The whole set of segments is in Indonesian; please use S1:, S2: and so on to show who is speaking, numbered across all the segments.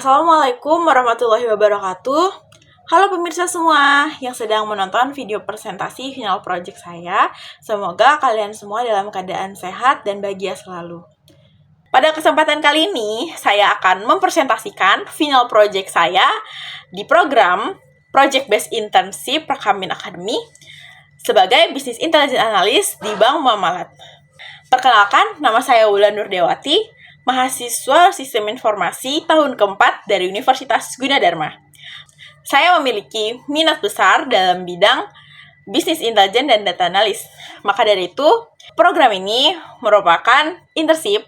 S1: Assalamualaikum warahmatullahi wabarakatuh. Halo pemirsa semua yang sedang menonton video presentasi final project saya. Semoga kalian semua dalam keadaan sehat dan bahagia selalu. Pada kesempatan kali ini, saya akan mempresentasikan final project saya di program Project Based Internship Rakamin Academy sebagai Business Intelligence Analyst di Bank Muamalat. Perkenalkan, nama saya Wulan Nurdewati, mahasiswa Sistem Informasi tahun keempat dari Universitas Gunadarma. Saya memiliki minat besar dalam bidang Business Intelligence dan Data Analyst. Maka dari itu, program ini merupakan internship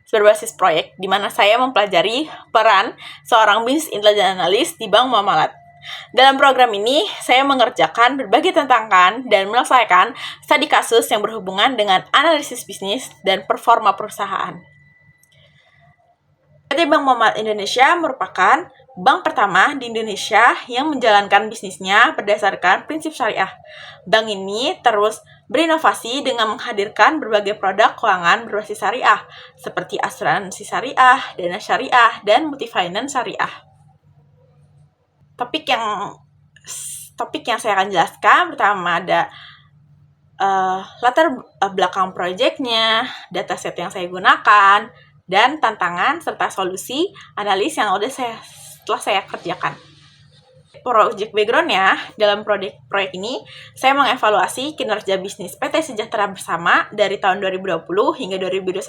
S1: berbasis proyek di mana saya mempelajari peran seorang Business Intelligence Analyst di Bank Muamalat. Dalam program ini, saya mengerjakan berbagai tantangan dan menyelesaikan studi kasus yang berhubungan dengan analisis bisnis dan performa perusahaan. PT Bank Muamalat Indonesia merupakan bank pertama di Indonesia yang menjalankan bisnisnya berdasarkan prinsip syariah. Bank ini terus berinovasi dengan menghadirkan berbagai produk keuangan berbasis syariah, seperti asuransi syariah, dana syariah, dan multi-finance syariah. Topik yang saya akan jelaskan pertama ada latar belakang proyeknya, dataset yang saya gunakan, dan tantangan serta solusi analis yang setelah saya kerjakan. Project background-nya, dalam proyek ini, saya mengevaluasi kinerja bisnis PT Sejahtera Bersama dari tahun 2020 hingga 2021.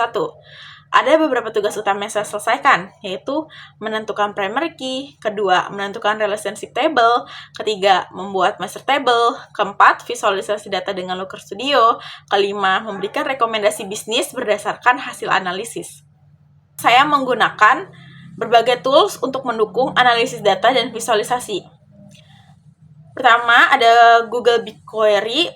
S1: Ada beberapa tugas utama yang saya selesaikan, yaitu menentukan primary key, kedua, menentukan relationship table, ketiga, membuat master table, keempat, visualisasi data dengan Looker Studio, kelima, memberikan rekomendasi bisnis berdasarkan hasil analisis. Saya menggunakan berbagai tools untuk mendukung analisis data dan visualisasi. Pertama, ada Google BigQuery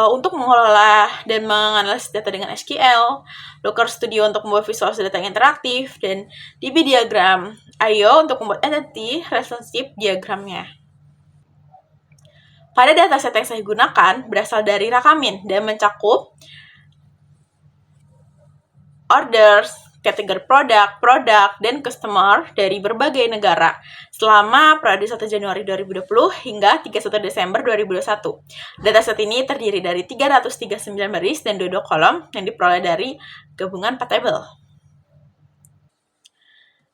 S1: untuk mengelola dan menganalisis data dengan SQL, Looker Studio untuk membuat visualisasi data yang interaktif, dan DB Diagram IO untuk membuat entity relationship diagramnya. Pada dataset yang saya gunakan berasal dari Rakamin dan mencakup orders, kategori produk, dan customer dari berbagai negara selama periode 1 Januari 2020 hingga 31 Desember 2021. Dataset ini terdiri dari 339 baris dan 22 kolom yang diperoleh dari gabungan 4 tabel.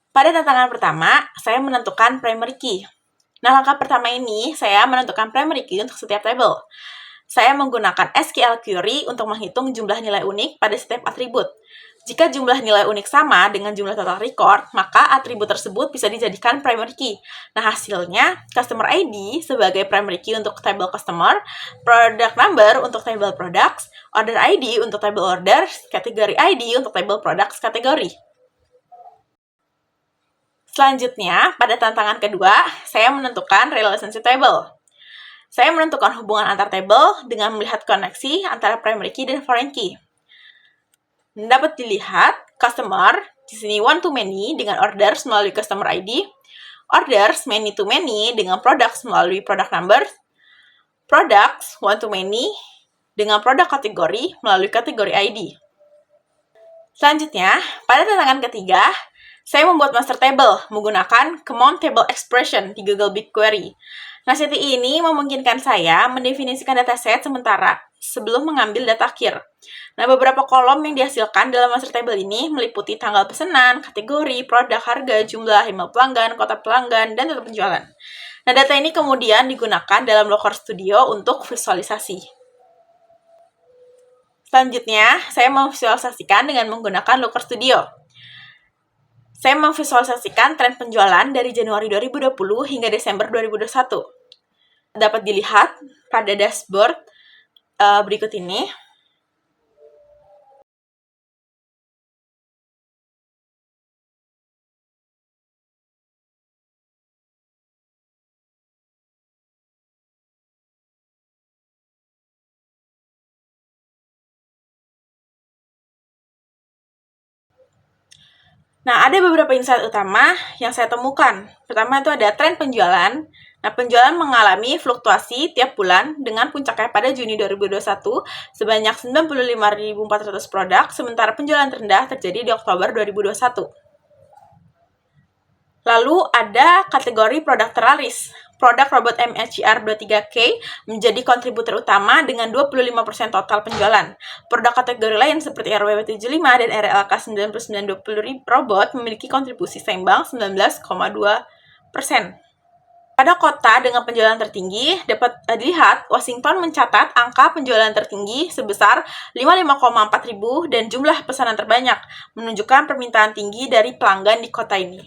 S1: Pada tantangan pertama, saya menentukan primary key. Nah, langkah pertama ini, saya menentukan primary key untuk setiap tabel. Saya menggunakan SQL query untuk menghitung jumlah nilai unik pada setiap atribut. Jika jumlah nilai unik sama dengan jumlah total record, maka atribut tersebut bisa dijadikan primary key. Nah, hasilnya, customer ID sebagai primary key untuk table customer, product number untuk table products, order ID untuk table orders, kategori ID untuk table products kategori. Selanjutnya, pada tantangan kedua, saya menentukan relationship table. Saya menentukan hubungan antar table dengan melihat koneksi antara primary key dan foreign key. Dapat dilihat customer di sini one to many dengan orders melalui customer ID, orders many to many dengan products melalui product number, products one to many dengan produk kategori melalui kategori ID. Selanjutnya, pada tantangan ketiga, saya membuat master table menggunakan common table expression di Google BigQuery. Nah, strategi ini memungkinkan saya mendefinisikan dataset sementara sebelum mengambil data akhir. Nah, beberapa kolom yang dihasilkan dalam master table ini meliputi tanggal pesanan, kategori, produk, harga, jumlah, email pelanggan, kota pelanggan, dan total penjualan. Nah, data ini kemudian digunakan dalam Looker Studio untuk visualisasi. Selanjutnya, saya memvisualisasikan dengan menggunakan Looker Studio. Saya memvisualisasikan tren penjualan dari Januari 2020 hingga Desember 2021. Dapat dilihat pada dashboard berikut ini. Nah, ada beberapa insight utama yang saya temukan. Pertama itu ada tren penjualan. Nah, penjualan mengalami fluktuasi tiap bulan dengan puncaknya pada Juni 2021 sebanyak 95.400 produk, sementara penjualan terendah terjadi di Oktober 2021. Lalu ada kategori produk terlaris. Produk robot MHR 23K menjadi kontributor utama dengan 25% total penjualan. Produk kategori lain seperti RWW75 dan RLK 9920 robot memiliki kontribusi seimbang 19,2%. Pada kota dengan penjualan tertinggi, dapat dilihat Washington mencatat angka penjualan tertinggi sebesar 55,4 ribu dan jumlah pesanan terbanyak, menunjukkan permintaan tinggi dari pelanggan di kota ini.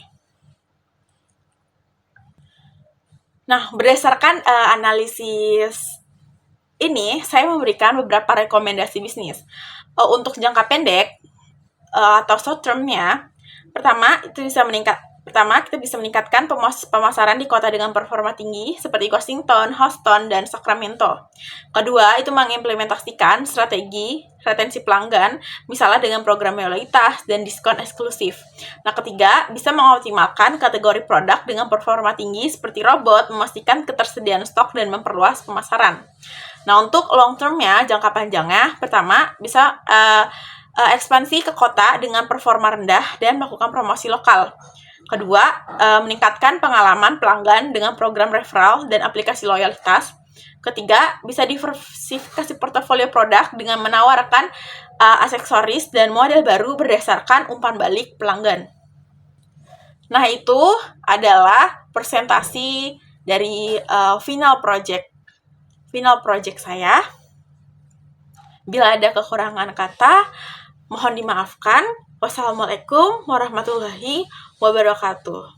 S1: Nah, berdasarkan analisis ini, saya memberikan beberapa rekomendasi bisnis. Untuk jangka pendek atau short term-nya, pertama, kita bisa meningkatkan pemasaran di kota dengan performa tinggi seperti Washington, Houston, dan Sacramento. Kedua, itu mengimplementasikan strategi retensi pelanggan, misalnya dengan program loyalitas dan diskon eksklusif. Nah, ketiga, bisa mengoptimalkan kategori produk dengan performa tinggi seperti robot, memastikan ketersediaan stok dan memperluas pemasaran. Nah, untuk long term-nya, jangka panjangnya, pertama, bisa ekspansi ke kota dengan performa rendah dan melakukan promosi lokal. Kedua, meningkatkan pengalaman pelanggan dengan program referral dan aplikasi loyalitas. Ketiga, bisa diversifikasi portofolio produk dengan menawarkan aksesoris dan model baru berdasarkan umpan balik pelanggan. Nah, itu adalah presentasi dari final project saya. Bila ada kekurangan kata, mohon dimaafkan. Wassalamualaikum warahmatullahi wabarakatuh.